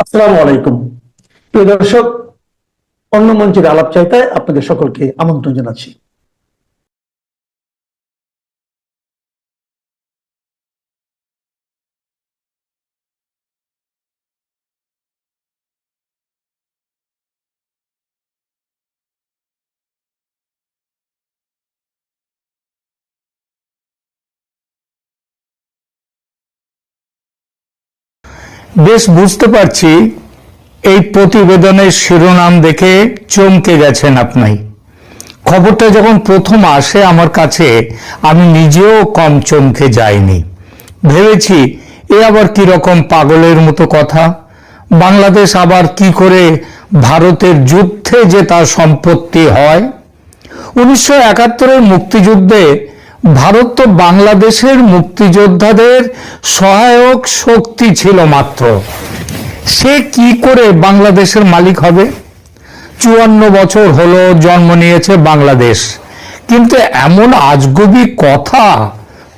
আসসালামু আলাইকুম। প্রিয় দর্শক, অন্য মঞ্চের আলাপ চাইতায় আপনাদের সকলকে আমন্ত্রণ জানাচ্ছি। বেশ বুঝতে পারছি এই প্রতিবেদনের শিরোনাম দেখে চমকে গেছেন আপনি। খবরটা যখন প্রথম আসে আমার কাছে আমি নিজেও কম চমকে যাইনি। ভেবেছি এ আবার কি রকম পাগলের মতো কথা। বাংলাদেশ আবার কি করে ভারতের যুদ্ধে যে তার সম্পত্তি হয়। 1971-এর মুক্তিযুদ্ধে ভারত তো বাংলাদেশের মুক্তিযোদ্ধাদের সহায়ক শক্তি ছিল মাত্র। সে কি করে বাংলাদেশের মালিক হবে? 54 বছর হলো জন্ম নিয়েছে বাংলাদেশ, কিন্তু এমন আজগুবি কথা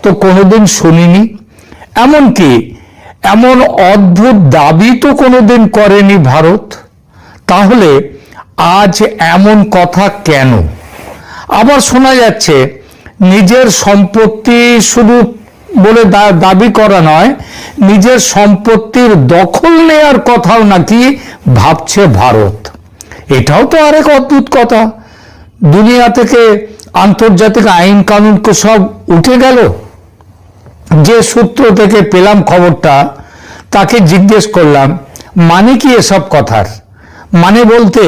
তো কোনোদিন শুনিনি। এমনকি এমন অদ্ভুত দাবি তো কোনোদিন করেনি ভারত। তাহলে আজ এমন কথা কেন? আবার শোনা যাচ্ছে নিজের সম্পত্তি শুধু বলে দাবি করা নয়, নিজের সম্পত্তির দখল নেয়ার কথাও নাকি ভাবছে ভারত। এটাও তো আরেক অদ্ভুত কথা। দুনিয়া থেকে আন্তর্জাতিক আইন কানুন সব উঠে গেল। যে সূত্র থেকে পেলাম খবরটা তাকে জিজ্ঞেস করলাম, মানে কি এসব কথার? মানে বলতে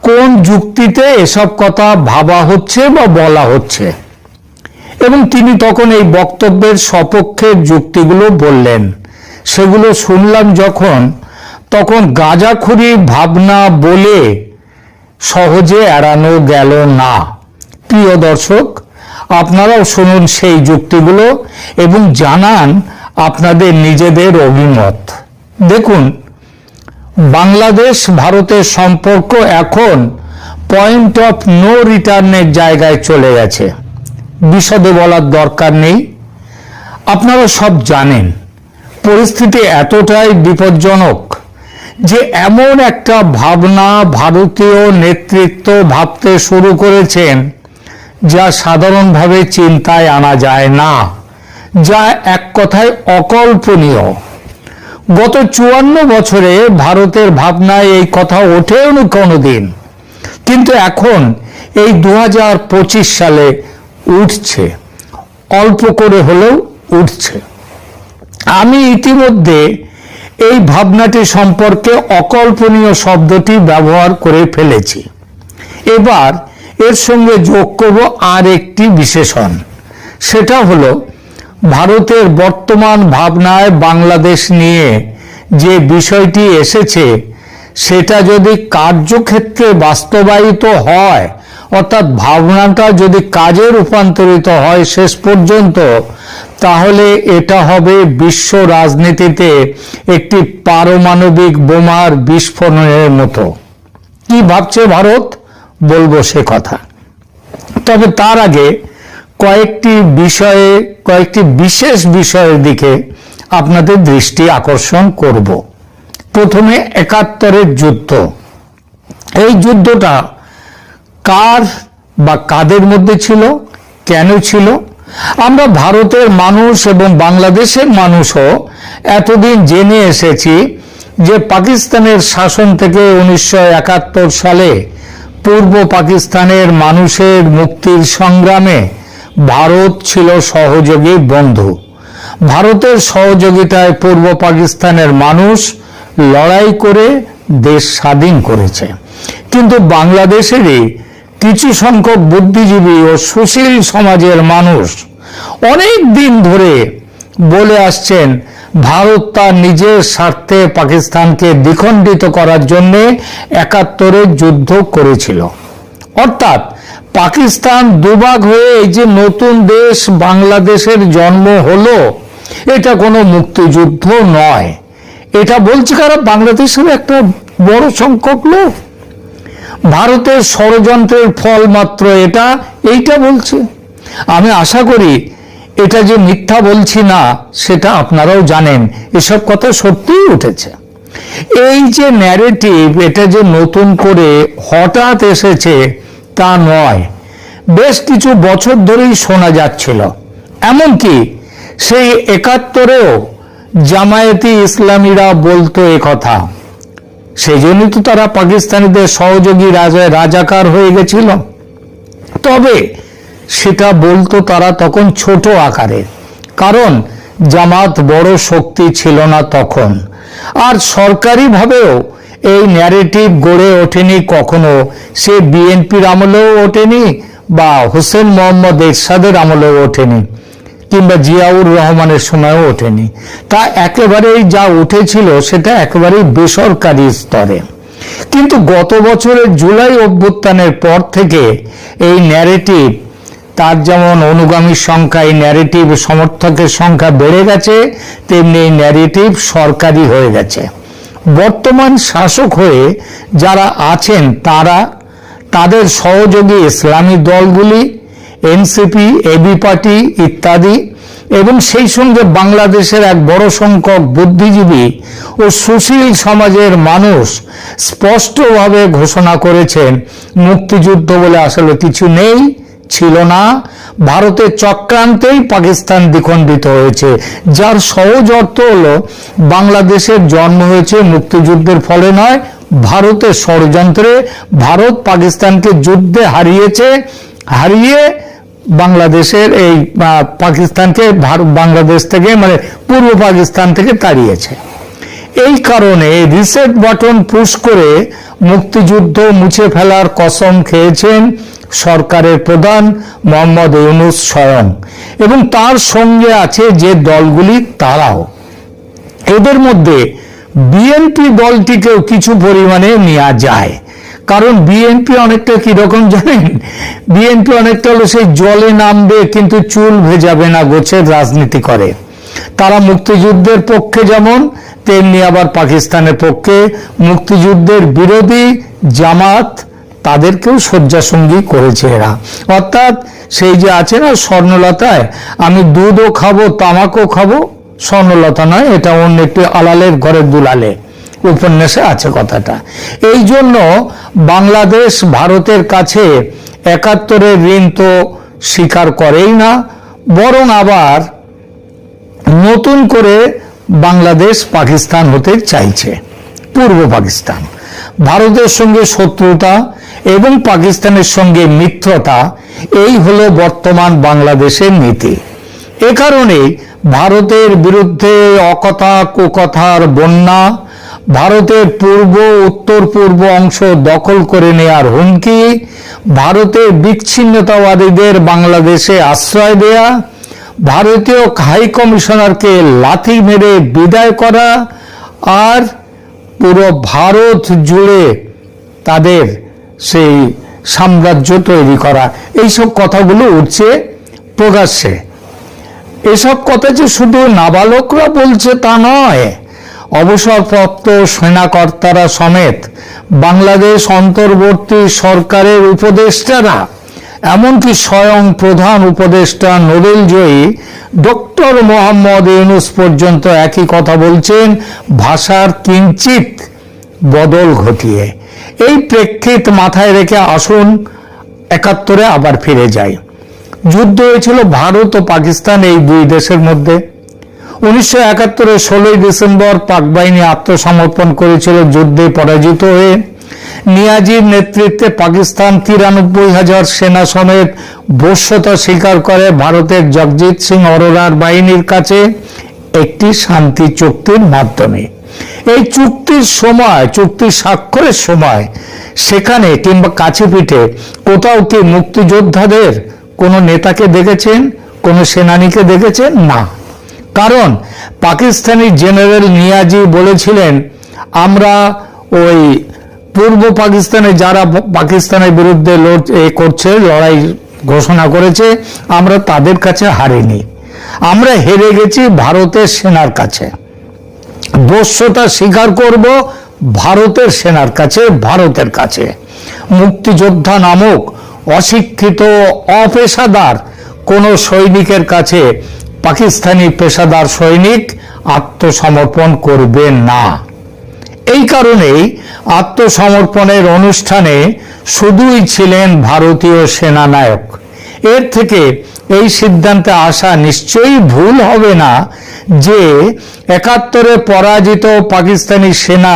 কোন যুক্তিতে এসব কথা ভাবা হচ্ছে বা বলা হচ্ছে। এবং তিনি তখন এই বক্তব্যের সপক্ষের যুক্তিগুলো বললেন। সেগুলো শুনলাম যখন, তখন গাঁজাখুরি ভাবনা বলে সহজে এড়ানো গেল না। প্রিয় দর্শক, আপনারাও শুনুন সেই যুক্তিগুলো এবং জানান আপনাদের নিজেদের অভিমত। দেখুন, বাংলাদেশ ভারতের সম্পর্ক এখন পয়েন্ট অফ নো রিটার্নের জায়গায় চলে গেছে। বিশদে বলার দরকার নেই, আপনারা সব জানেন। পরিস্থিতি এতটাই বিপজ্জনক যে এমন একটা ভাবনা ভারতীয় নেতৃত্ব ভাবতে শুরু করেছেন যা সাধারণভাবে চিন্তায় আনা যায় না, যা এক কথায় অকল্পনীয়। গত 54 বছরে ভারতের ভাবনায় এই কথা ওঠেও না কোনোদিন, কিন্তু এখন এই 2025 সালে উঠছে, অল্প করে হলেও উঠছে। আমি ইতিমধ্যে এই ভাবনাটি সম্পর্কে অকল্পনীয় শব্দটি ব্যবহার করে ফেলেছি। এবার এর সঙ্গে যোগ করব আর একটি বিশেষণ। সেটা হলো ভারতের বর্তমান ভাবনায় বাংলাদেশ নিয়ে যে বিষয়টি এসেছে সেটা যদি কার্যক্ষেত্রে বাস্তবায়িত হয়, অর্থাৎ ভাবনাটা যদি কাজে রূপান্তরিত হয় শেষ পর্যন্ত, তাহলে এটা হবে বিশ্ব রাজনীতিতে একটি পারমাণবিক বোমার বিস্ফোরণের মতো। কি ভাবছে ভারত বলবো সে কথা। তবে তার আগে কয়েকটি বিশেষ বিষয়ের দিকে আপনাদের দৃষ্টি আকর্ষণ করব। প্রথমে 71-এর যুদ্ধ। এই যুদ্ধটা কার বা কাদের মধ্যে ছিল, কেন ছিল? আমরা ভারতের মানুষ এবং বাংলাদেশের মানুষও এতদিন জেনে এসেছি যে পাকিস্তানের শাসন থেকে 1971 সালে পূর্ব পাকিস্তানের মানুষের মুক্তির সংগ্রামে ভারত ছিল সহযোগী বন্ধু। ভারতের সহযোগিতায় পূর্ব পাকিস্তানের মানুষ লড়াই করে দেশ স্বাধীন করেছে। কিন্তু বাংলাদেশেরই কিছু সংখ্যক বুদ্ধিজীবী ও সুশীল সমাজের মানুষ অনেক দিন ধরে বলে আসছেন ভারত তার নিজের স্বার্থে পাকিস্তানকে দ্বিখণ্ডিত করার জন্য 71-এর যুদ্ধ করেছিল। অর্থাৎ পাকিস্তান দুভাগ হয়ে এই যে নতুন দেশ বাংলাদেশের জন্ম হলো, এটা কোনো মুক্তিযুদ্ধ নয়। এটা বলছে কারা? বাংলাদেশের একটা বড় সংখ্যক লোক। ভারতের ষড়যন্ত্রের ফল মাত্র এইটা বলছে। আমি আশা করি এটা যে মিথ্যা বলছি না সেটা আপনারাও জানেন। এসব কথা সত্যিই উঠেছে। এই যে ন্যারেটিভ, এটা যে নতুন করে হঠাৎ এসেছে তা নয়, বেশ কিছু বছর ধরেই শোনা যাচ্ছিল। এমনকি সেই 71-এও জামায়াতি ইসলামীরা বলতো এ কথা। সেই জন্যই তো তারা পাকিস্তানিদের সহযোগী রাজাকার হয়ে গেছিল। তবে সেটা বলতো তারা তখন ছোট আকারে, কারণ জামাত বড় শক্তি ছিল না তখন, আর সরকারিভাবেও এই ন্যারেটিভ গড়ে ওঠেনি কখনো। সে বিএনপির আমলেও ওঠেনি বা হোসেন মোহাম্মদ এরশাদের আমলেও ওঠেনি, কিংবা জিয়াউর রহমানের সময়ও ওঠেনি। তা একেবারেই যা উঠেছিল সেটা একেবারেই বেসরকারি স্তরে। কিন্তু গত বছরের জুলাই অভ্যুত্থানের পর থেকে এই ন্যারেটিভ, তার যেমন অনুগামীর সংখ্যা, এই ন্যারেটিভ সমর্থকের সংখ্যা বেড়ে গেছে, তেমনি এই ন্যারেটিভ সরকারি হয়ে গেছে। বর্তমান শাসক হয়ে যারা আছেন তারা, তাদের সহযোগী ইসলামী দলগুলি, এনসিপি, এবি পার্টি ইত্যাদি, এবং সেই সঙ্গে বাংলাদেশের এক বড় সংখ্যক বুদ্ধিজীবী ও সুশীল সমাজের মানুষ স্পষ্টভাবে ঘোষণা করেছেন মুক্তিযুদ্ধ বলে আসলে কিছু নেই, ছিল না। ভারতের চক্রান্তেই পাকিস্তান দ্বিখণ্ডিত হয়েছে, যার সহজ অর্থ হলো বাংলাদেশের জন্ম হয়েছে মুক্তিযুদ্ধের ফলে নয়, ভারতের ষড়যন্ত্রে। ভারত পাকিস্তানকে যুদ্ধে হারিয়ে বাংলাদেশের এই পাকিস্তানকে বাংলাদেশ থেকে, মানে পূর্ব পাকিস্তান থেকে তাড়িয়েছে। এই কারণে রিসেট বাটন পুশ করে মুক্তিযুদ্ধ মুছে ফেলার কসম খেয়েছেন সরকারের প্রধান মোহাম্মদ ইউনূস স্বয়ং, এবং তার সঙ্গে আছে যে দলগুলি তারাও। এদের মধ্যে বিএনপি দলটিকেও কিছু পরিমাণে নেওয়া যায়, কারণ বিএনপি অনেকটা কিরকম জানেন, বিএনপি অনেকটা হলো সেই জলে নামবে কিন্তু চুল ভেজাবে না গোছের রাজনীতি করে। তারা মুক্তিযুদ্ধের পক্ষে যেমন, তেমনি আবার পাকিস্তানের পক্ষে। মুক্তিযুদ্ধের বিরোধী জামাত, তাদেরকেও শয্যাসঙ্গী করেছে এরা। অর্থাৎ সেই যে আছে না স্বর্ণলতায়, আমি দুধও খাবো তামাকও খাবো, স্বর্ণলতা নয়, এটা অন্য একটি আলালের ঘরের দুলালে উপন্যাসে আছে কথাটা। এই জন্য বাংলাদেশ ভারতের কাছে 71-এর ঋণ তো স্বীকার করেই না, বরং আবার নতুন করে বাংলাদেশ পাকিস্তান হতে চাইছে, পূর্ব পাকিস্তান। ভারতের সঙ্গে শত্রুতা এবং পাকিস্তানের সঙ্গে মিত্রতা, এই হলো বর্তমান বাংলাদেশের নীতি। এ কারণে ভারতের বিরুদ্ধে অকথা কুকথার বন্যা, ভারতের পূর্ব উত্তর পূর্ব অংশ দখল করে নেয়ার হুমকি, ভারতের বিচ্ছিন্নতাবাদীদের বাংলাদেশে আশ্রয় দেয়া, ভারতীয় হাই কমিশনারকে লাথি মেরে বিদায় করা, আর পুরো ভারত জুড়ে তাদের সেই সাম্রাজ্য তৈরি করা, এইসব কথাগুলো উঠছে প্রকাশ্যে। এসব কথা যে শুধু নাবালকরা বলছে তা নয়, অবসরপ্রাপ্ত সেনাকর্তারা সমেত বাংলাদেশ অন্তর্বর্তী সরকারের উপদেষ্টারা, এমনকি স্বয়ং প্রধান উপদেষ্টা নোবেলজয়ী ডক্টর মোহাম্মদ ইউনূস পর্যন্ত একই কথা বলছেন, ভাষার কিঞ্চিত বদল ঘটিয়ে। এই প্রেক্ষিত মাথায় রেখে আসুন 71-এ আবার ফিরে যাই। যুদ্ধ হয়েছিল ভারত ও পাকিস্তান এই দুই দেশের মধ্যে। 1971-এর 16 ডিসেম্বর পাক বাহিনী আত্মসমর্পণ করেছিল যুদ্ধে পরাজিত হয়ে। নিয়াজির নেতৃত্বে পাকিস্তান 93,000 সেনা সমেত বশ্যতা স্বীকার করে ভারতের জগজিৎ সিং অরোরার বাহিনীর কাছে একটি শান্তি চুক্তির মাধ্যমে। এই চুক্তির সময়, চুক্তি স্বাক্ষরের সময় সেখানে কিংবা কাছে পিঠে কোথাও কি মুক্তিযোদ্ধাদের কোনো নেতাকে দেখেছেন, কোনো সেনানীকে দেখেছেন? না। কারণ পাকিস্তানি জেনারেল নিয়াজি বলেছিলেন, আমরা ওই পূর্ব পাকিস্তানে যারা পাকিস্তানের বিরুদ্ধে করছে, লড়াই ঘোষণা করেছে, আমরা তাদের কাছে হারিনি, আমরা হেরে গেছি ভারতের সেনার কাছে। বশ্যতা স্বীকার করব ভারতের সেনার কাছে, ভারতের কাছে। মুক্তিযোদ্ধা নামক অশিক্ষিত অপেশাদার কোন সৈনিকের কাছে পাকিস্তানি পেশাদার সৈনিক আত্মসমর্পণ করবে না। এই কারণেই আত্মসমর্পণের অনুষ্ঠানে শুধুই ছিলেন ভারতীয় সেনানায়ক। এর থেকে এই সিদ্ধান্তে আসা নিশ্চয়ই ভুল হবে না যে ৭১-এ পরাজিত পাকিস্তানি সেনা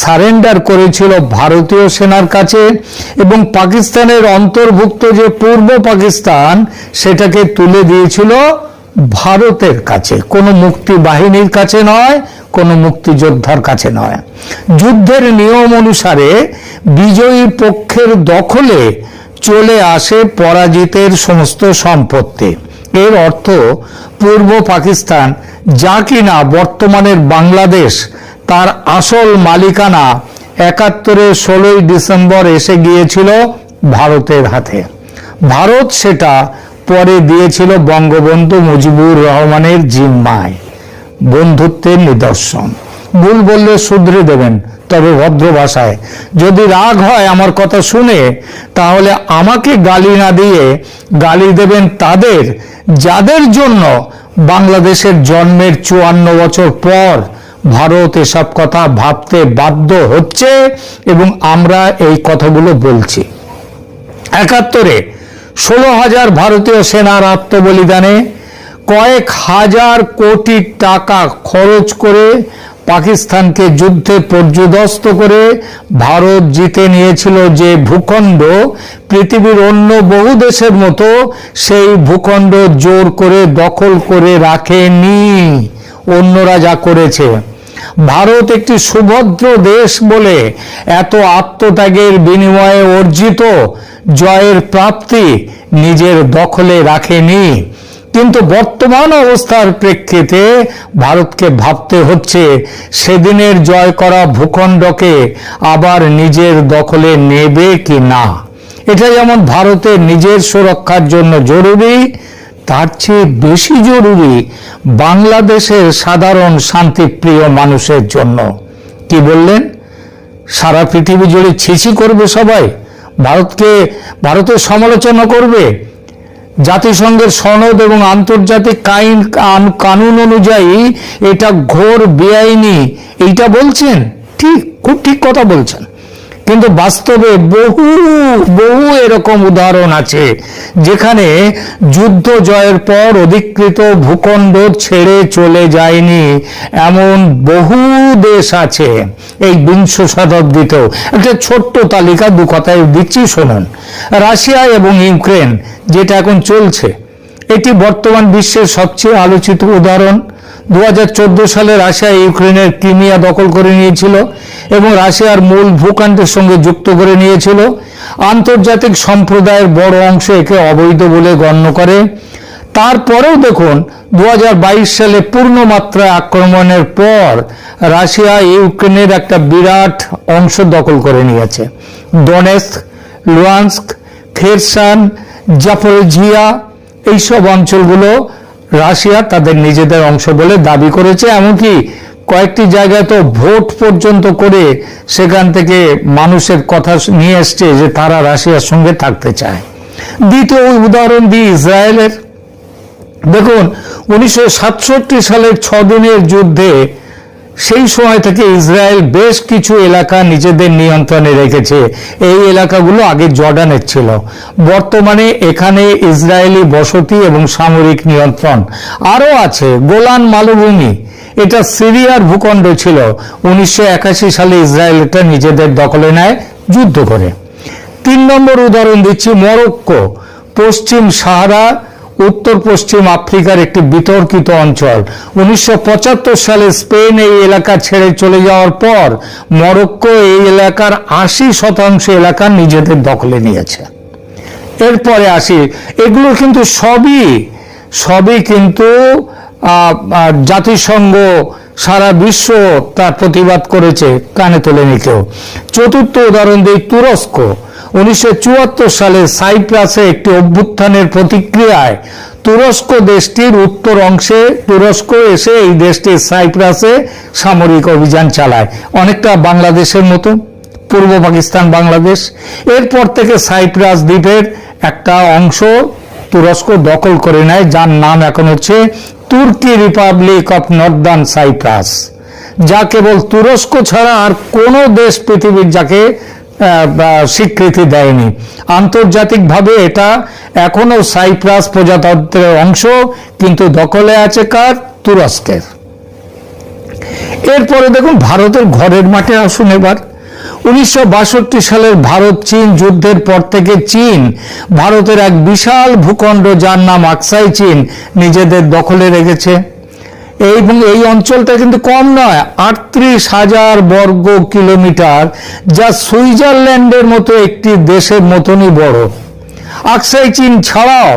সারেন্ডার করেছিল ভারতীয় সেনার কাছে এবং পাকিস্তানের অন্তর্ভুক্ত যে পূর্ব পাকিস্তান সেটাকে তুলে দিয়েছিল ভারতের কাছে, কোনো মুক্তি বাহিনীর কাছে নয়, কোনো মুক্তিযোদ্ধার কাছে নয়। যুদ্ধের নিয়ম অনুসারে বিজয়ী পক্ষের দখলে চলে আসে পরাজিতের সমস্ত সম্পত্তি। এর অর্থ পূর্ব পাকিস্তান, যা কিনা বর্তমানের বাংলাদেশ, তার আসল মালিকানা ৭১-এর ১৬ই ডিসেম্বর এসে গিয়েছিল ভারতের হাতে। ভারত সেটা পরে দিয়েছিল বঙ্গবন্ধু মুজিবুর রহমানের জিম্মায়। বন্ধুত্বের নিদর্শন। ভুল বললে শুধরে দেবেন, তবে ভদ্র ভাষায়। যদি রাগ হয় আমার কথা শুনে, তাহলে আমাকে গালি না দিয়ে গালি দেবেন তাদের, যাদের জন্য বাংলাদেশের জন্মের ৫৪ বছর পর ভারত এসব কথা ভাবতে বাধ্য হচ্ছে এবং আমরা এই কথাগুলো বলছি। ৭১-এ ১৬,০০০ ভারতীয় সেনার আত্মবলিদানে কয়েক হাজার কোটি টাকা খরচ করে পাকিস্তানকে যুদ্ধে পর্যুদস্ত করে ভারত জিতে নিয়েছিল যে ভূখণ্ড, পৃথিবীর অন্য বহু দেশের মতো সেই ভূখণ্ড জোর করে দখল করে রাখেনি অন্যরা যা করেছে। ভারত একটি সুভদ্র দেশ বলে এত আত্মত্যাগের বিনিময়ে অর্জিত জয়ের প্রাপ্তি নিজের দখলে রাখেনি। কিন্তু বর্তমান অবস্থার প্রেক্ষিতে ভারতকে ভাবতে হচ্ছে সেদিনের জয় করা ভূখণ্ডকে আবার নিজের দখলে নেবে কি না। এটা যেমন ভারতের নিজের সুরক্ষার জন্য জরুরি, তার চেয়ে বেশি জরুরি বাংলাদেশের সাধারণ শান্তিপ্রিয় মানুষের জন্য। কি বললেন? সারা পৃথিবী জুড়ে ছিছি করবে সবাই, ভারতের সমালোচনা করবে, জাতিসংঘের সনদ এবং আন্তর্জাতিক কানুন অনুযায়ী এটা ঘোর বেআইনি, এইটা বলছেন? ঠিক, খুব ঠিক কথা বলছেন। কিন্তু বাস্তবে বহু বহু এরকম উদাহরণ আছে যেখানে যুদ্ধ জয়ের পর অধিকৃত ভূখণ্ড ছেড়ে চলে যায়নি, এমন বহু দেশ আছে এই বিংশ শতাব্দীতেও। একটা ছোট্ট তালিকা দু কথায় দিচ্ছি, শুনুন। রাশিয়া এবং ইউক্রেন, যেটা এখন চলছে, এটি বর্তমান বিশ্বের সবচেয়ে আলোচিত উদাহরণ। ২০১৪ সালে রাশিয়া ইউক্রেনের ক্রিমিয়া দখল করে নিয়েছিল এবং রাশিয়ার মূল ভূখণ্ডের সঙ্গে যুক্ত করে নিয়েছিল। আন্তর্জাতিক সম্প্রদায়ের বড় অংশ একে অবৈধ বলে গণ্য করে। তারপরেও দেখুন, ২০২২ সালে পূর্ণমাত্রায় আক্রমণের পর রাশিয়া ইউক্রেনের একটা বিরাট অংশ দখল করে নিয়েছে। ডনেৎস্ক, লুহানস্ক, খেরসন, জাপোরিজিয়া, এইসব অঞ্চলগুলো রাশিয়া তাদের নিজেদের অংশ বলে দাবি করেছে। এমনকি কয়েকটি জায়গায় তো ভোট পর্যন্ত করে সেখান থেকে মানুষের কথা নিয়ে এসছে যে তারা রাশিয়ার সঙ্গে থাকতে চায়। দ্বিতীয় উদাহরণ দিই ইসরায়েলের। দেখুন, ১৯৬৭ সালের ৬ দিনের যুদ্ধে সেই সময় থেকে ইসরায়েল বেশ কিছু এলাকা নিজেদের নিয়ন্ত্রণে রেখেছে। এই এলাকাগুলো আগে জর্ডানের ছিল, বর্তমানে এখানে ইসরায়েলি বসতি এবং সামরিক নিয়ন্ত্রণ আরও আছে। গোলান মালভূমি, এটা সিরিয়ার ভূখণ্ড ছিল। ১৯৮১ সালে ইসরায়েল এটা নিজেদের দখলে নেয় যুদ্ধ করে। ৩ নম্বর উদাহরণ দিচ্ছি মরক্কো। পশ্চিম সাহারা, উত্তর পশ্চিম আফ্রিকার একটি বিতর্কিত অঞ্চল। ১৯৭৫ সালে স্পেন এই এলাকা ছেড়ে চলে যাওয়ার পর মরক্কো এই এলাকার ৮০% এলাকা নিজেদের দখলে নিয়েছে। এরপরে আসি, এগুলো কিন্তু সবই কিন্তু জাতিসংঘ, সারা বিশ্ব তার প্রতিবাদ করেছে, কানে তোলেনি কেউ। চতুর্থ উদাহরণ দিই তুরস্ক। ১৯৭৪ সালে সাইপ্রাসে একটি অভ্যুত্থানের প্রতিক্রিয়ায় তুরস্ক দেশটির উত্তর অংশে তুরস্ক এসে এই দেশটির সাইপ্রাসে সামরিক অভিযান চালায়, অনেকটা বাংলাদেশের মতো, পূর্ব পাকিস্তান বাংলাদেশ। এরপর থেকে সাইপ্রাস দ্বীপের একটা অংশ তুরস্ক দখল করে নেয়, যার নাম এখন হচ্ছে তুর্কি রিপাবলিক অফ নর্দার্ন সাইপ্রাস। যা কেবল তুরস্ক ছাড়া আর কোনো দেশ পৃথিবীর যাকে স্বীকৃতি দেয়নি। আন্তর্জাতিকভাবে এটা এখনো সাইপ্রাস প্রজাতন্ত্রের অংশ, কিন্তু দখলে আছে কার? তুরস্কের। এরপরে দেখুন ভারতের ঘরের মাঠে আসুন এবার। 1962 সালের ভারত চীন যুদ্ধের পর থেকে চীন ভারতের এক বিশাল ভূখণ্ড, যার নাম আকসাই চীন, নিজেদের দখলে রেখেছে। এবং এই অঞ্চলটা কিন্তু কম নয়, 38,000 বর্গ কিলোমিটার, যা সুইজারল্যান্ডের মতো একটি দেশের মতনই বড়। আকসাই চীন ছাড়াও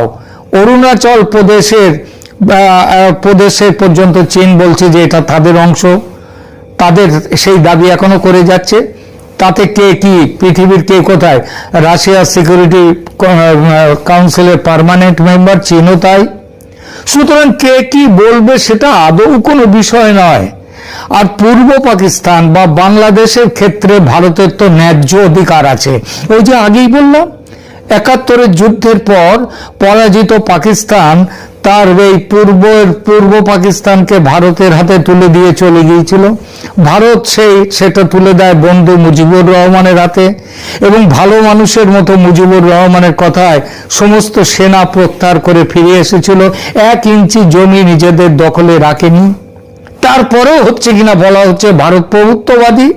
অরুণাচল প্রদেশের পর্যন্ত চীন বলছে যে এটা তাদের অংশ, তাদের সেই দাবি এখনো করে যাচ্ছে। তাতে কে কি, পৃথিবীর কে কোথায়? রাশিয়ার সিকিউরিটি কাউন্সিলের পার্মানেন্ট মেম্বার, চীনও তাই। সুতরাং কে কি বলবে সেটা আদৌ কোনো বিষয় নয়। আর পূর্ব পাকিস্তান বা বাংলাদেশের ক্ষেত্রে ভারতের তো ন্যায্য অধিকার আছে। ওই যে আগেই বললাম, 71-এর যুদ্ধের পর পরাজিত পাকিস্তান তার এই পূর্ব পাকিস্তানকে ভারতের হাতে তুলে দিয়ে চলে গিয়েছিল। ভারত সেটা তুলে দেয় বন্ধু মুজিবুর রহমানের হাতে, এবং ভালো মানুষের মতো মুজিবুর রহমানের কথায় সমস্ত সেনা প্রত্যাহার করে ফিরে এসেছিল। 1 ইঞ্চি জমি নিজেদের দখলে রাখেনি। তারপরেও হচ্ছে কিনা বলা হচ্ছে ভারত প্রভুত্ববাদী,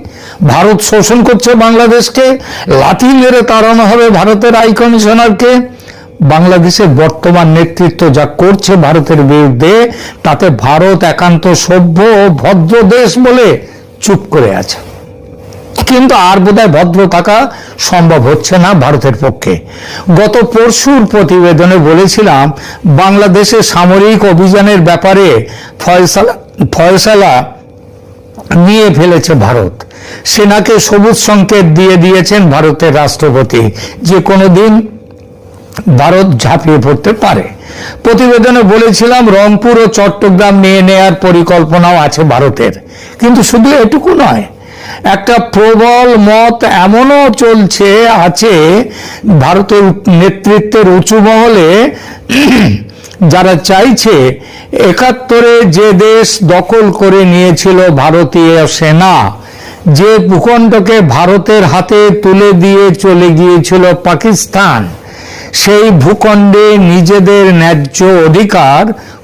ভারত শোষণ করছে বাংলাদেশকে, লাথি মেরে তাড়ানো হবে ভারতের হাই কমিশনারকে। বাংলাদেশের বর্তমান নেতৃত্ব যা করছে ভারতের বিরুদ্ধে, তাতে ভারত একান্ত সভ্য ও ভদ্র দেশ বলে চুপ করে আছে। কিন্তু আর বোধহয় ভদ্র থাকা সম্ভব হচ্ছে না ভারতের পক্ষে। গত পরশুর প্রতিবেদনে বলেছিলাম, বাংলাদেশের সামরিক অভিযানের ব্যাপারে ফয়সালা নিয়ে ফেলেছে ভারত। সেনাকে সবুজ সংকেত দিয়ে দিয়েছেন ভারতের রাষ্ট্রপতি, যে কোনো দিন ভারত ঝাঁপিয়ে পড়তে পারে। প্রতিবেদনে বলেছিলাম রংপুর ও চট্টগ্রাম নিয়ে নেয়ার পরিকল্পনাও আছে ভারতের। কিন্তু শুধু এটুকু নয়, একটা প্রবল মত এমনও চলছে আছে ভারতের নেতৃত্বের উঁচু মহলে, যারা চাইছে 71-এ যে দেশ দখল করে নিয়েছিল ভারতীয় সেনা, যে ভূখণ্ডকে ভারতের হাতে তুলে দিয়ে চলে গিয়েছিল পাকিস্তান, সেই ভূখণ্ডে নিজেদের ন্যায্য অধিকার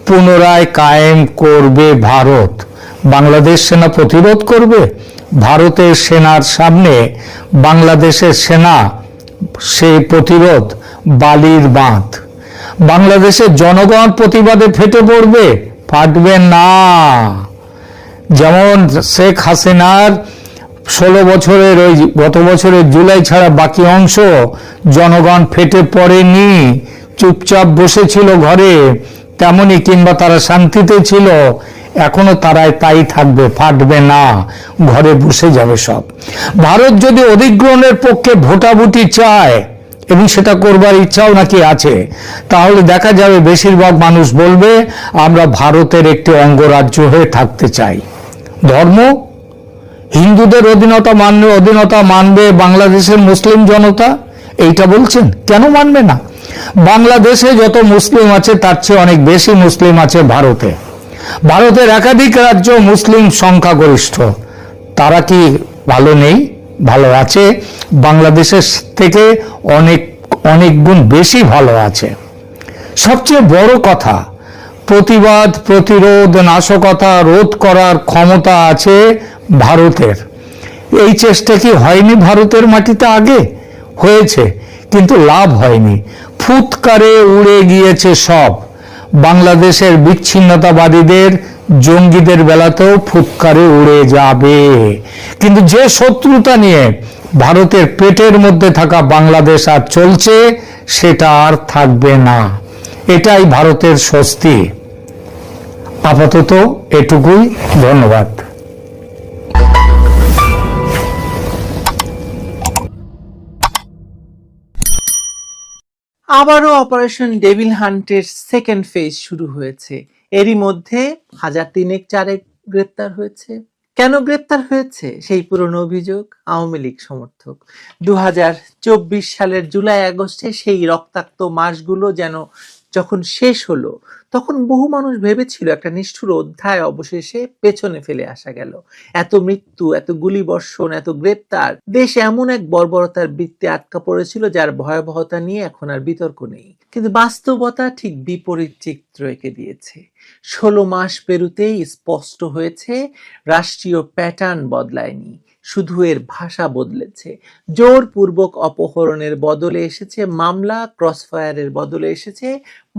পুনরায় কায়েম করবে ভারত। বাংলাদেশ সেনা প্রতিরোধ করবে। ভারতের সেনার সামনে বাংলাদেশের সেনা সেই প্রতিরোধ বালির বাঁধ। বাংলাদেশের জনগণ প্রতিবাদে ফেটে পড়বে? ফাটবে না। যেমন শেখ হাসিনার 16 বছরের ওই গত বছরের জুলাই ছাড়া বাকি অংশ জনগণ ফেটে পড়েনি, চুপচাপ বসেছিল ঘরে, তেমনি কিংবা তারা শান্তিতে ছিল, এখনো তারাই তাই থাকবে, ফাটবে না, ঘরে বসে যাবে সব। ভারত যদি অধিগ্রহণের পক্ষে ভোটাভুটি চায়, এবং সেটা করবার ইচ্ছাও নাকি আছে, তাহলে দেখা যাবে বেশিরভাগ মানুষ বলবে আমরা ভারতের একটি অঙ্গরাজ্য হয়ে থাকতে চাই। ধর্ম, হিন্দুদের অধীনতা মানবে বাংলাদেশের মুসলিম জনতা, এইটা বলছেন? কেন মানবে না? বাংলাদেশে যত মুসলিম আছে তার চেয়ে অনেক বেশি মুসলিম আছে ভারতে। ভারতের একাধিক রাজ্য মুসলিম সংখ্যাগরিষ্ঠ। তারা কি ভালো নেই? ভালো আছে। বাংলাদেশের থেকে অনেক গুণ বেশি ভালো আছে। সবচেয়ে বড় কথা, প্রতিবাদ, প্রতিরোধ, নাশকতা রোধ করার ক্ষমতা আছে ভারতের। এই চেষ্টা কি হয়নি ভারতের মাটিতে? আগে হয়েছে, কিন্তু লাভ হয়নি। ফুৎকারে উড়ে গিয়েছে সব। বাংলাদেশের বিচ্ছিন্নতাবাদীদের, জঙ্গিদের বেলাতেও ফুৎকারে উড়ে যাবে। কিন্তু যে শত্রুতা নিয়ে ভারতের পেটের মধ্যে থাকা বাংলাদেশ আর চলছে, সেটা আর থাকবে না। এটাই ভারতের স্বস্তি। আপাতত এটুকুই। ধন্যবাদ। আবারও অপারেশন ডেভিল হান্টের সেকেন্ড ফেজ শুরু হয়েছে। এরই মধ্যে 1000-3-4 গ্রেপ্তার হয়েছে। কেন গ্রেপ্তার হয়েছে? সেই পুরনো অভিযোগ, আওয়ামী লীগ সমর্থক। 2024 সালের জুলাই আগস্টে সেই রক্তাক্ত মাসগুলো যেন যখন শেষ হলো তখন বহু মানুষ ভেবেছিল একটা নিষ্ঠুর অধ্যায় অবশেষে পেছনে ফেলে আসা গেল। এত মৃত্যু, এত গুলিবর্ষণ, এত গ্রেপ্তার, দেশ এমন এক বর্বরতার বৃত্তে আটকা পড়েছিল যার ভয়াবহতা নিয়ে এখন আর বিতর্ক নেই। কিন্তু বাস্তবতা ঠিক বিপরীত চিত্র এঁকে দিয়েছে। 16 মাস পেরুতেই স্পষ্ট হয়েছে রাষ্ট্রীয় প্যাটার্ন বদলায়নি, শুধু এর ভাষা বদলেছে। জোরপূর্বক অপহরণের বদলে এসেছে মামলা, ক্রসফায়ারের বদলে এসেছে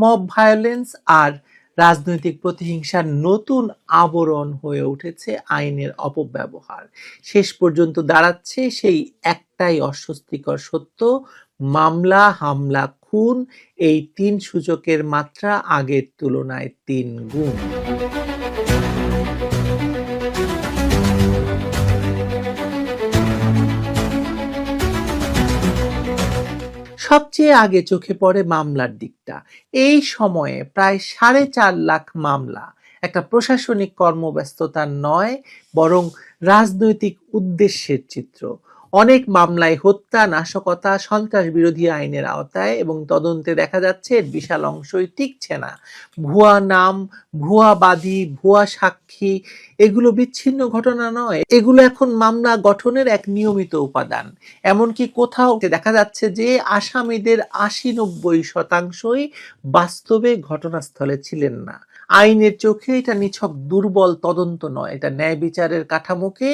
মব ভায়োলেন্স, আর রাজনৈতিক প্রতিহিংসার নতুন আবরণ হয়ে উঠেছে আইনের অপব্যবহার। শেষ পর্যন্ত দাঁড়াচ্ছে সেই একটাই অস্বস্তিকর সত্য: মামলা, হামলা, খুন, এই 3 সূচকের মাত্রা আগের তুলনায় 3 গুণ। সবচেয়ে আগে চোখে পড়ে মামলার দিকটা। এই সময়ে প্রায় 4.5 লাখ মামলা একটা প্রশাসনিক কর্মব্যস্ততার নয়, বরং রাজনৈতিক উদ্দেশ্যের চিত্র। অনেক মামলায় হত্যা, নাশকতা, সন্ত্রাস বিরোধী আইনের আওতায়, এবং তদন্তে দেখা যাচ্ছে এর বিশাল অংশই টিকছে না। ভুয়া নাম, ভুয়া বাদী, ভুয়া সাক্ষী, এগুলো বিচ্ছিন্ন ঘটনা নয়, এগুলো এখন মামলা গঠনের এক নিয়মিত উপাদান। এমনকি কোথাও দেখা যাচ্ছে যে আসামিদের 80-90% বাস্তবে ঘটনাস্থলে ছিলেন না। আইনের চোখে এটা নিছক দুর্বল তদন্ত নয়, এটা ন্যায় বিচারের কাঠামোকে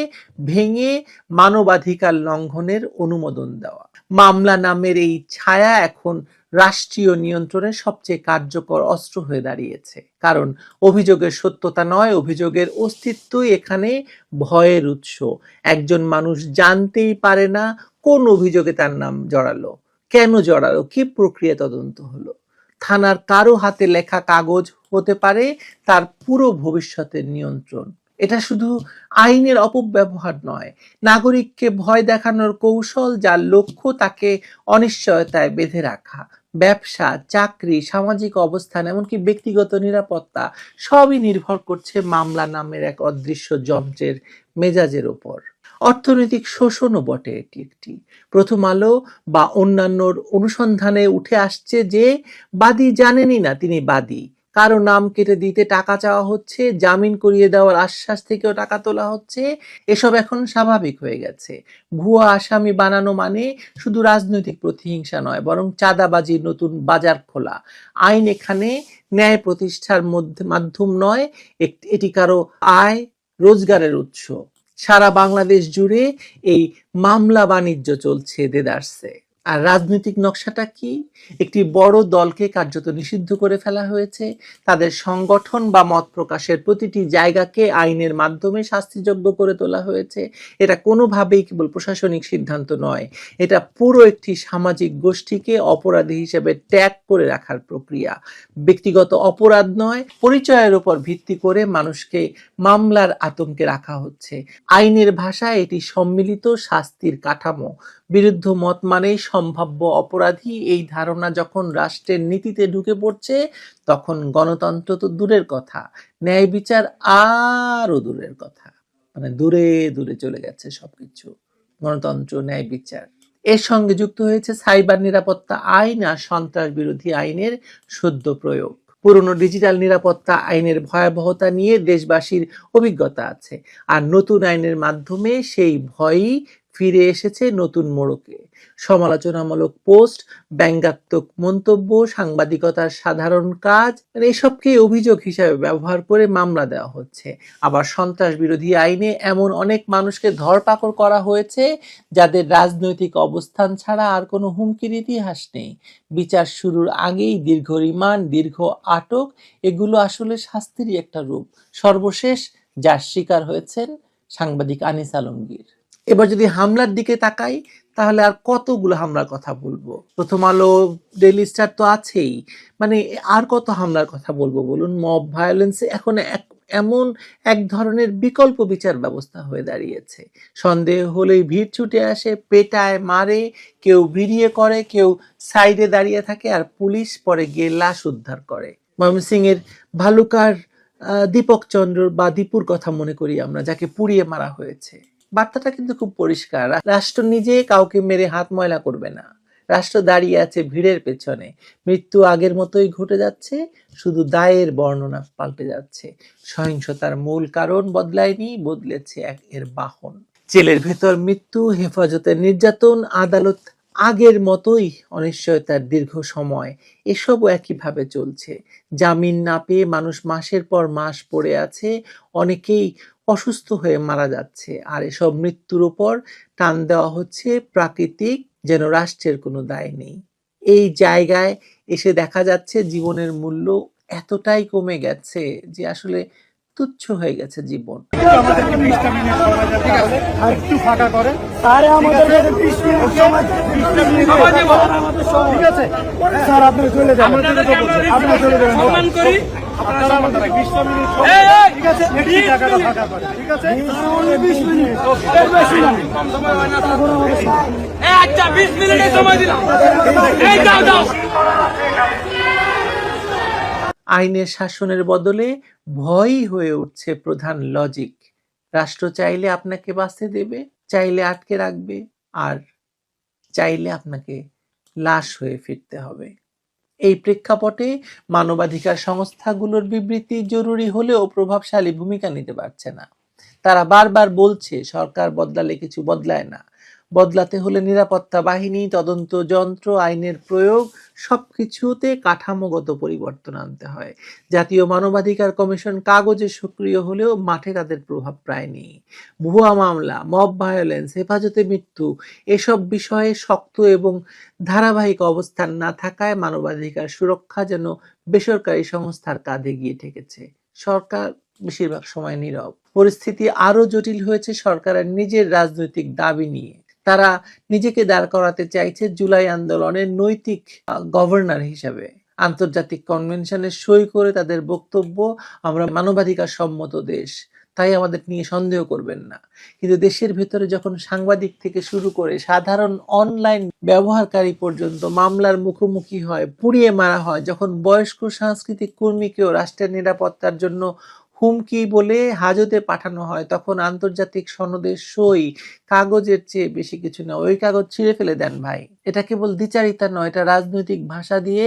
ভেঙে মানবাধিকার লঙ্ঘনের অনুমোদন দেওয়া। মামলা নামের এই ছায়া এখন রাষ্ট্রীয় নিয়ন্ত্রণের সবচেয়ে কার্যকর অস্ত্র হয়ে দাঁড়িয়েছে। কারণ অভিযোগের সত্যতা নয়, অভিযোগের অস্তিত্বই এখানে ভয়ের উৎস। একজন মানুষ জানতেই পারে না কোন অভিযোগে তার নাম জড়ালো, কেন জড়ালো, কি প্রক্রিয়া তদন্ত হলো। থানার কারো হাতে লেখা কাগজ হতে পারে তার পুরো ভবিষ্যতের নিয়ন্ত্রণ। এটা শুধু আইনের অপব্যবহার নয়, নাগরিককে ভয় দেখানোর কৌশল, যার লক্ষ্য তাকে অনিশ্চয়তায় বেঁধে রাখা। ব্যবসা, চাকরি, সামাজিক অবস্থান, এমনকি ব্যক্তিগত নিরাপত্তা, সবই নির্ভর করছে মামলা নামের এক অদৃশ্য যন্ত্রের মেজাজের ওপর। অর্থনৈতিক শোষণও বটে এটি একটি। প্রথম আলো বা অন্যান্যর অনুসন্ধানে উঠে আসছে যে বাদী জানেনই না তিনি বাদী, কারো নাম কেটে দিতে টাকা চাওয়া হচ্ছে, জামিন করিয়ে দেওয়ার আশ্বাস থেকেও টাকা তোলা হচ্ছে। এসব এখন স্বাভাবিক হয়ে গেছে। ভুয়া আসামি বানানো মানে শুধু রাজনৈতিক প্রতিহিংসা নয়, বরং চাঁদাবাজির নতুন বাজার খোলা। আইন এখানে ন্যায় প্রতিষ্ঠার মাধ্যম নয়, এটি কারো আয় রোজগারের উৎস। সারা বাংলাদেশ জুড়ে এই মামলা বাণিজ্য চলছে দেদারসে। আর রাজনৈতিক নকশাটা কি? একটি বড় দলকে কার্যত নিষিদ্ধ করে ফেলা হয়েছে। তাদের সংগঠন বা মত প্রকাশের প্রতিটি জায়গাকে আইনের মাধ্যমে শাস্তিযোগ্য করে তোলা হয়েছে। এটা কোনোভাবেই কেবল প্রশাসনিক সিদ্ধান্ত নয়, এটা পুরো একটি সামাজিক গোষ্ঠীকে অপরাধী হিসেবে ট্যাগ করে রাখার প্রক্রিয়া। ব্যক্তিগত অপরাধ নয়, পরিচয়ের উপর ভিত্তি করে মানুষকে মামলার আতঙ্কে রাখা হচ্ছে। আইনের ভাষায় এটি সম্মিলিত শাস্তির কাঠামো। বিরুদ্ধ মত মানেই সম্ভাব্য অপরাধী, এই ধারণা যখন রাষ্ট্রের নীতিতে ঢুকে পড়ছে তখন গণতন্ত্র তো দূরের কথা, ন্যায় বিচার আরো দূরের কথা। মানে দূরে দূরে চলে গেছে সবকিছু, গণতন্ত্র, ন্যায় বিচার। এর সঙ্গে যুক্ত হয়েছে সাইবার নিরাপত্তা আইন আর সন্ত্রাস বিরোধী আইনের সদ্য প্রয়োগ। পুরনো ডিজিটাল নিরাপত্তা আইনের ভয়াবহতা নিয়ে দেশবাসীর অভিজ্ঞতা আছে, আর নতুন আইনের মাধ্যমে সেই ভয়ই ফিরে এসেছে নতুন মোড়কে। সমালোচনামূলক পোস্ট, ব্যঙ্গাত্মক মন্তব্য, সাংবাদিকতার সাধারণ কাজ, এসবকে অভিযোগ হিসাবে ব্যবহার করে মামলা দেওয়া হচ্ছে। আবার সন্ত্রাস বিরোধী আইনে এমন অনেক মানুষকে ধরপাকড় করা হয়েছে যাদের রাজনৈতিক অবস্থান ছাড়া আর কোনো হুমকির ইতিহাস নেই। বিচার শুরুর আগেই দীর্ঘ রিমান্ড, দীর্ঘ আটক, এগুলো আসলে শাস্তিরই একটা রূপ। সর্বশেষ যার শিকার হয়েছেন সাংবাদিক আনিস আলমগীর। এবার যদি হামলার দিকে তাকাই তাহলে আর কতগুলো হামলার কথা বলবো। প্রথম আলো, ডেইলি স্টার তো আছেই, মানে আর কত হামলার কথা বলবো বলুন। মব ভায়োলেন্স এখন এমন এক ধরনের বিকল্প বিচার ব্যবস্থা হয়ে দাঁড়িয়েছে। সন্দেহ হলেই ভিড় ছুটে আসে, পেটায়, মারে, কেউ ভিড়িয়ে করে, কেউ সাইডে দাঁড়িয়ে থাকে, আর পুলিশ পরে গিয়ে লাশ উদ্ধার করে। ময়মনসিংহের ভালুকার দীপক চন্দ্র বা দীপুর কথা মনে করি আমরা, যাকে পুড়িয়ে মারা হয়েছে। বার্তাটা কিন্তু খুব পরিষ্কার, রাষ্ট্র নিজে কাউকে মেরে হাত ময়লা করবে না, রাষ্ট্র দাঁড়িয়ে আছে ভিড়ের পেছনে। মৃত্যু আগের মতোই ঘটে যাচ্ছে, শুধু দায়ের বর্ণনা পাল্টে যাচ্ছে। সহিংসতার মূল কারণ বদলায়নি, বদলেছে এর বাহন। জেলের ভেতর মৃত্যু, হেফাজতের নির্যাতন, আদালত আগের মতোই অনিশ্চয়তার দীর্ঘ সময়, এসবও একইভাবে চলছে। জামিন না পেয়ে মানুষ মাসের পর মাস পড়ে আছে, অনেকেই অসুস্থ হয়ে মারা যাচ্ছে। আর এসব মৃত্যুর উপর টান দেওয়া হচ্ছে প্রাকৃতিক, যেন রাষ্ট্রের কোনো দায় নেই। এই জায়গায় এসে দেখা যাচ্ছে জীবনের মূল্য এতটাই কমে গেছে যে আসলে তুচ্ছ হয়ে গেছে জীবন। আমাদেরকে 20টা মিনিট সময় দেন, তাহলে আর একটু ফাঁকা করে। আরে আমাদের 20 মিনিট সময় দেন। ঠিক আছে স্যার আপনি চলে যান, আপনি চলে যাবেন। সম্মান করি। আপনারা আমাদের 20টা মিনিট সময় এই, দেন। এই, ঠিক আছে একটু জায়গাটা ফাঁকা করে। ঠিক আছে 20 মিনিট এর বেশি না। এই আচ্ছা 20 মিনিটের সময় দিলাম। এই যাও যাও। আইনের শাসনের বদলে ভয়ই হয়ে উঠছে প্রধান লজিক। রাষ্ট্র চাইলে আপনাকে বাঁচতে দেবে, চাইলে আটকে রাখবে, আর চাইলে আপনাকে লাশ হয়ে ফিরতে হবে। এই প্রেক্ষাপটে মানবাধিকার সংস্থাগুলোর বিবৃতি জরুরি হলেও প্রভাবশালী ভূমিকা নিতে পারছে না। তারা বারবার বলছে সরকার বদলালে কিছু বদলায় না, বদলাতে হলে নিরাপত্তা বাহিনী, তদন্ত যন্ত্র, আইনের প্রয়োগ সবকিছুতে কাঠামোগত পরিবর্তন আনতে হয়। জাতীয় মানবাধিকার কমিশন কাগজে সক্রিয় হলেও মাঠে তাদের প্রভাব প্রায় নেই। ভুয়া মামলা, মব ভায়োলেন্স, হেফাজতে মৃত্যু, এসব বিষয়ে শক্ত এবং ধারাবাহিক অবস্থান না থাকায় মানবাধিকার সুরক্ষা যেন বেসরকারি সংস্থার কাঁধে গিয়ে ঠেকেছে। সরকার বেশিরভাগ সময় নীরব। পরিস্থিতি আরো জটিল হয়েছে সরকারের নিজের রাজনৈতিক দাবি নিয়ে। তারা নিজেকে দাঁড় করাতে চাইছে জুলাই আন্দোলনের নৈতিক গভর্নর হিসেবে। আন্তর্জাতিক কনভেনশনে সই করে তাদের বক্তব্য, আমরা মানবাধিকার সম্মত দেশ, তাই আমাদের নিয়ে সন্দেহ করবেন না। কিন্তু দেশের ভেতরে যখন সাংবাদিক থেকে শুরু করে সাধারণ অনলাইন ব্যবহারকারী পর্যন্ত মামলার মুখোমুখি হয়, পুড়িয়ে মারা হয়, যখন বয়স্ক সাংস্কৃতিক কর্মীকেও রাষ্ট্রের নিরাপত্তার জন্য হুমকি বলে হাজতে পাঠানো হয়, তখন আন্তর্জাতিক সনদের সই কাগজের চেয়ে বেশি কিছু না। ওই কাগজ ছিঁড়ে ফেলে দেন ভাই। এটা কেবল দ্বিচারিতা নয়, এটা রাজনৈতিক ভাষা দিয়ে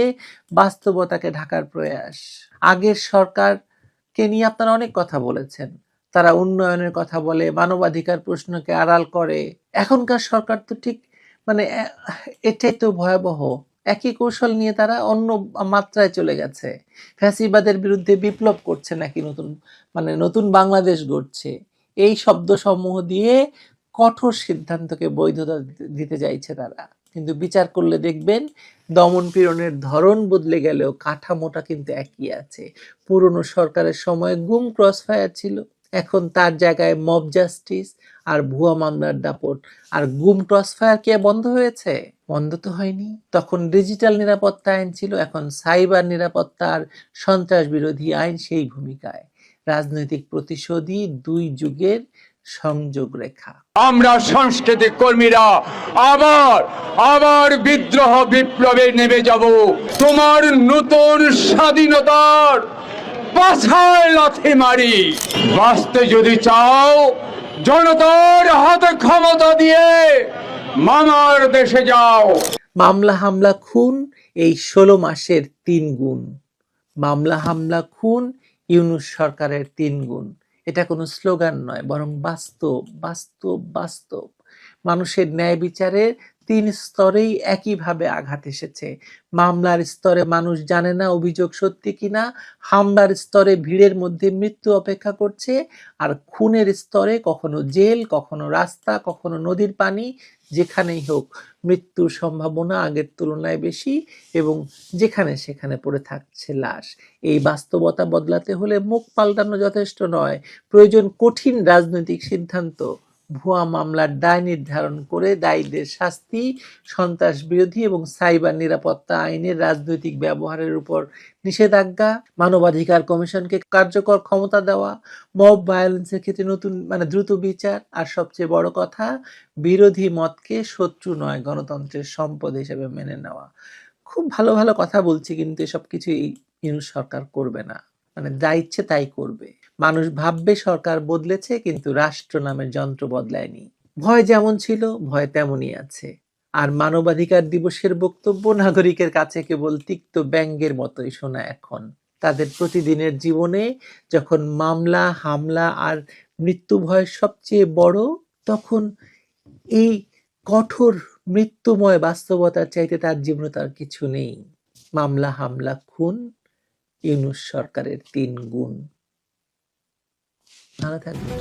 বাস্তবতাকে ঢাকার প্রয়াস। আগের সরকারকে নিয়ে আপনারা অনেক কথা বলেছেন, তারা উন্নয়নের কথা বলে, মানবাধিকার প্রশ্নকে আড়াল করে। এখনকার সরকার তো ঠিক এটাই তো ভয়াবহ। একই কৌশল নিয়ে তারা অন্য মাত্রায় চলে গেছে। ফ্যাসিবাদের বিরুদ্ধে বিপ্লব করছে নাকি নতুন বাংলাদেশ গড়ছে, এই শব্দ সমূহ দিয়ে কঠোর সিদ্ধান্তকে বৈধতা দিতে চাইছে তারা। কিন্তু বিচার করলে দেখবেন দমন পীড়নের ধরন বদলে গেলেও কাঠামোটা কিন্তু একই আছে। পুরনো সরকারের সময় গুম ক্রসফায়ার ছিল, এখন তার জায়গায় মব জাস্টিস আর ভুয়া মামলার দাপট। আর গুম ক্রসফায়ার কি বন্ধ হয়েছে? বন্ধ তো হয়নি। তখন ডিজিটাল নিরাপত্তা আইন ছিল, এখন সাইবার নিরাপত্তা আর সন্ত্রাস বিরোধী আইন সেই ভূমিকায়। রাজনৈতিক প্রতিশোধী দুই যুগের সংযোগ রেখা। আমরা সাংস্কৃতিক কর্মীরা আবার বিদ্রোহ বিপ্লবে নেমে যাব। তোমার নতুন স্বাধীনতার পাছায় লাথি মারি। বাঁচতে যদি চাও জনতার হাতে ক্ষমতা দিয়ে মামার দেশে যাও। মামলা হামলা খুন এই 16 মাসের 3 গুণ। মামলা হামলা খুন ইউনূস সরকারের 3 গুণ। এটা কোনো স্লোগান নয়, বরং বাস্তব বাস্তব বাস্তব। মানুষের ন্যায় বিচারের 3 স্তরেই একইভাবে আঘাত এসেছে। মামলার স্তরে মানুষ জানে না অভিযোগ সত্যি কিনা, হামলার স্তরে ভিড়ের মধ্যে মৃত্যু অপেক্ষা করছে, আর খুনের স্তরে কখনো জেল, কখনো রাস্তা, কখনো নদীর পানি। যেখানেই হোক মৃত্যুর সম্ভাবনা আগের তুলনায় বেশি এবং যেখানে সেখানে পড়ে থাকছে লাশ। এই বাস্তবতা বদলাতে হলে মুখ পাল্টানো যথেষ্ট নয়, প্রয়োজন কঠিন রাজনৈতিক সিদ্ধান্ত। ভুয়া মামলার দায় নির্ধারণ করে দায়ীদের শাস্তি, সন্ত্রাস বিরোধী এবং সাইবার নিরাপত্তা আইনের রাজনৈতিক ব্যবহারের উপর নিষেধাজ্ঞা, মানবাধিকার কমিশনকে কার্যকর ক্ষমতা দেওয়া, মব ভায়োলেন্সের ক্ষেত্রে দ্রুত বিচার, আর সবচেয়ে বড় কথা বিরোধী মতকে শত্রু নয় গণতন্ত্রের সম্পদ হিসেবে মেনে নেওয়া। খুব ভালো ভালো কথা বলছি, কিন্তু এসব কিছু ইউনূস সরকার করবে না। যা ইচ্ছে তাই করবে। মানুষ ভাববে সরকার বদলেছে, কিন্তু রাষ্ট্র নামের যন্ত্র বদলায়নি। ভয় যেমন ছিল ভয় তেমনই আছে। আর মানবাধিকার দিবসের বক্তব্য নাগরিকের কাছে কেবল তিক্ত ব্যঙ্গের মতোই শোনা এখন। তাদের প্রতিদিনের জীবনে যখন মামলা, হামলা আর মৃত্যু ভয় সবচেয়ে বড়, তখন এই কঠোর মৃত্যুময় বাস্তবতার চাইতে তার জীবনে তার কিছু নেই। মামলা, হামলা, খুন, ইউনূস সরকারের 3 গুণ। ভালো থাকবেন।